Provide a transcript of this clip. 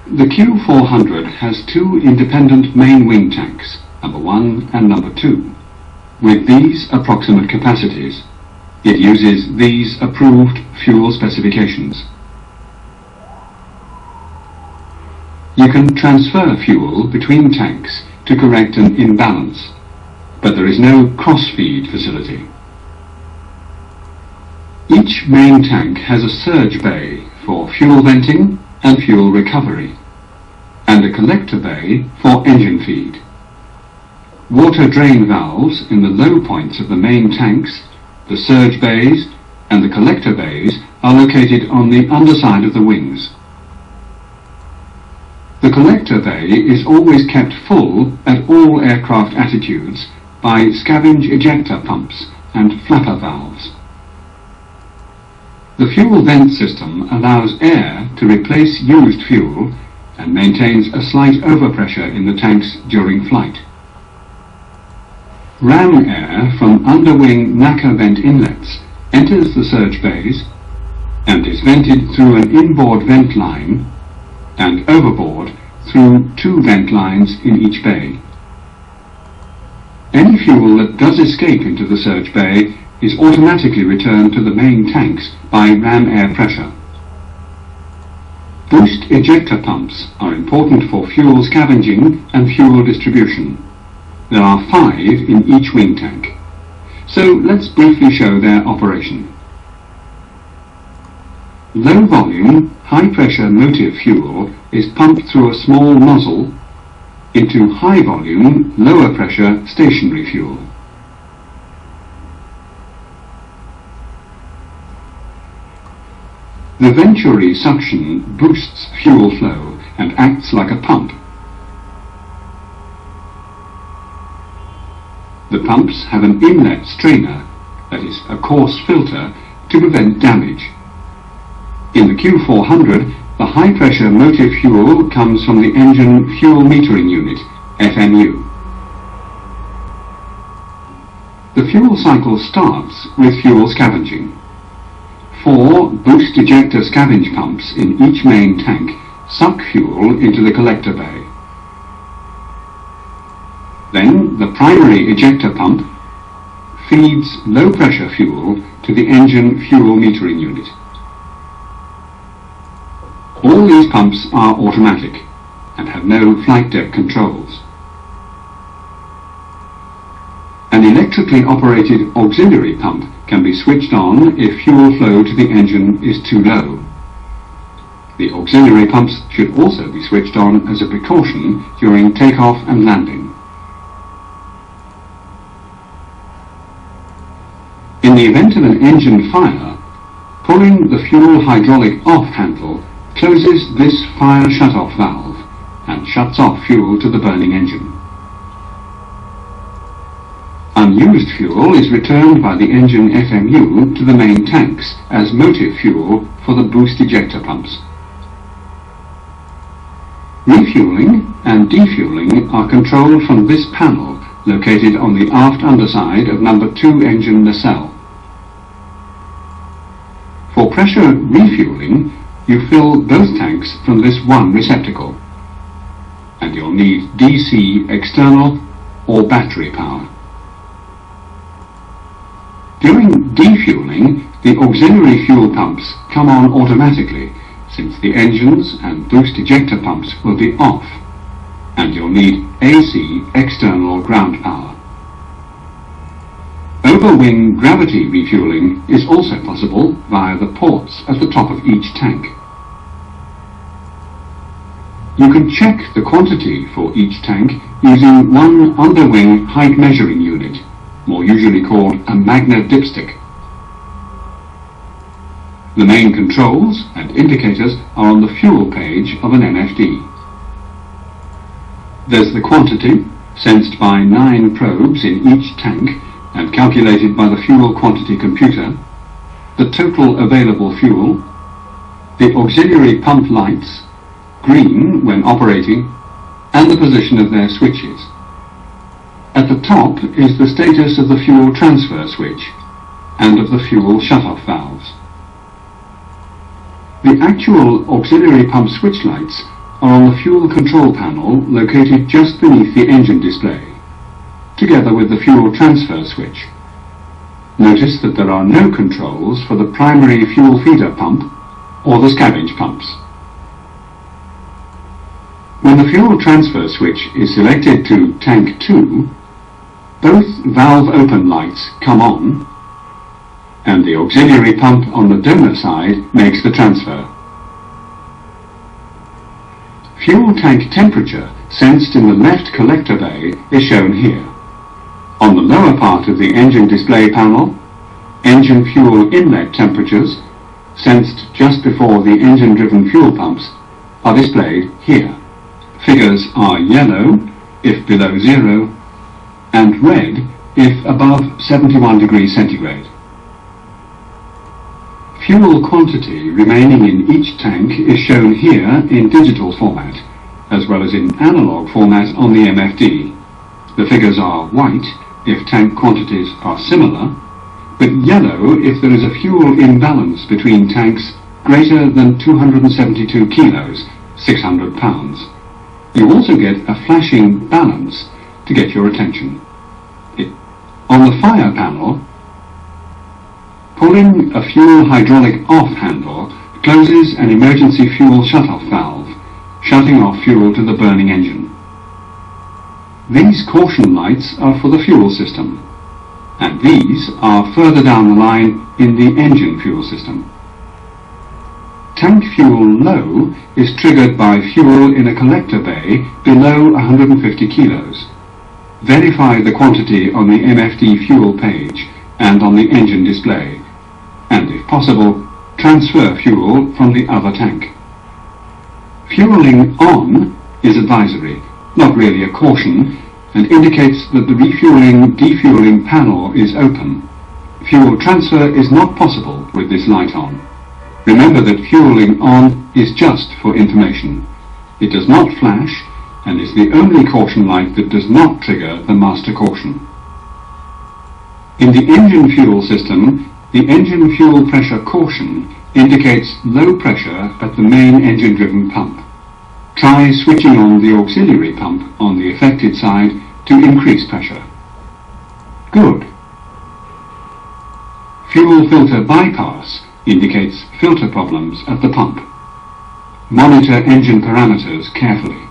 The Q400 has two independent main wing tanks, number 1 and number 2. With these approximate capacities, it uses these approved fuel specifications. You can transfer fuel between tanks to correct an imbalance, but there is no cross-feed facility. Each main tank has a surge bay for fuel venting and fuel recovery, and a collector bay for engine feed. Water drain valves in the low points of the main tanks, the surge bays and the collector bays are located on the underside of the wings. The collector bay is always kept full at all aircraft attitudes by scavenge ejector pumps and flapper valves. The fuel vent system allows air to replace used fuel and maintains a slight overpressure in the tanks during flight. Ram air from underwing NACA vent inlets enters the surge bays and is vented through an inboard vent line and overboard through two vent lines in each bay. Any fuel that does escape into the surge bay is automatically returned to the main tanks by ram air pressure. Boost ejector pumps are important for fuel scavenging and fuel distribution. There are 5 in each wing tank. So let's briefly show their operation. Low volume, high pressure motive fuel is pumped through a small nozzle into high volume, lower pressure stationary fuel. The venturi suction boosts fuel flow and acts like a pump. The pumps have an inlet strainer, that is, a coarse filter, to prevent damage. In the Q400, the high-pressure motive fuel comes from the engine fuel metering unit, FMU. The fuel cycle starts with fuel scavenging. 4 boost ejector scavenge pumps in each main tank suck fuel into the collector bay. Then the primary ejector pump feeds low-pressure fuel to the engine fuel metering unit. All these pumps are automatic and have no flight deck controls. An electrically operated auxiliary pump can be switched on if fuel flow to the engine is too low. The auxiliary pumps should also be switched on as a precaution during takeoff and landing. In the event of an engine fire, pulling the fuel hydraulic off handle closes this fire shut-off valve and shuts off fuel to the burning engine. Unused fuel is returned by the engine FMU to the main tanks as motive fuel for the boost ejector pumps. Refueling and defueling are controlled from this panel located on the aft underside of number 2 engine nacelle. For pressure refueling, you fill both tanks from this one receptacle, and you'll need DC external or battery power. During defueling, the auxiliary fuel pumps come on automatically, since the engines and boost ejector pumps will be off, and you'll need AC external ground power. Over-wing gravity refueling is also possible via the ports at the top of each tank. You can check the quantity for each tank using one underwing height measuring unit, more usually called a magnet dipstick. The main controls and indicators are on the fuel page of an MFD. There's the quantity, sensed by 9 probes in each tank and calculated by the fuel quantity computer, the total available fuel, the auxiliary pump lights, green when operating, and the position of their switches. At the top is the status of the fuel transfer switch and of the fuel shut-off valves. The actual auxiliary pump switch lights are on the fuel control panel located just beneath the engine display, together with the fuel transfer switch. Notice that there are no controls for the primary fuel feeder pump or the scavenge pumps. When the fuel transfer switch is selected to tank 2, both valve open lights come on, and the auxiliary pump on the donor side makes the transfer. Fuel tank temperature sensed in the left collector bay is shown here. On the lower part of the engine display panel, engine fuel inlet temperatures, sensed just before the engine-driven fuel pumps, are displayed here. Figures are yellow if below 0 and red if above 71 degrees centigrade. Fuel quantity remaining in each tank is shown here in digital format, as well as in analog format on the MFD. The figures are white if tank quantities are similar, but yellow if there is a fuel imbalance between tanks greater than 272 kilos, 600 pounds. You also get a flashing balance to get your attention. On the fire panel, pulling a fuel hydraulic off handle closes an emergency fuel shutoff valve, shutting off fuel to the burning engine. These caution lights are for the fuel system, and these are further down the line in the engine fuel system. Tank fuel low is triggered by fuel in a collector bay below 150 kilos. Verify the quantity on the MFD fuel page and on the engine display, and if possible, transfer fuel from the other tank. Fueling on is advisory, not really a caution, and indicates that the refueling/defueling panel is open. Fuel transfer is not possible with this light on. Remember that fueling on is just for information. It does not flash and is the only caution light that does not trigger the master caution. In the engine fuel system, the engine fuel pressure caution indicates low pressure at the main engine-driven pump. Try switching on the auxiliary pump on the affected side to increase pressure. Good. Fuel filter bypass indicates filter problems at the pump. Monitor engine parameters carefully.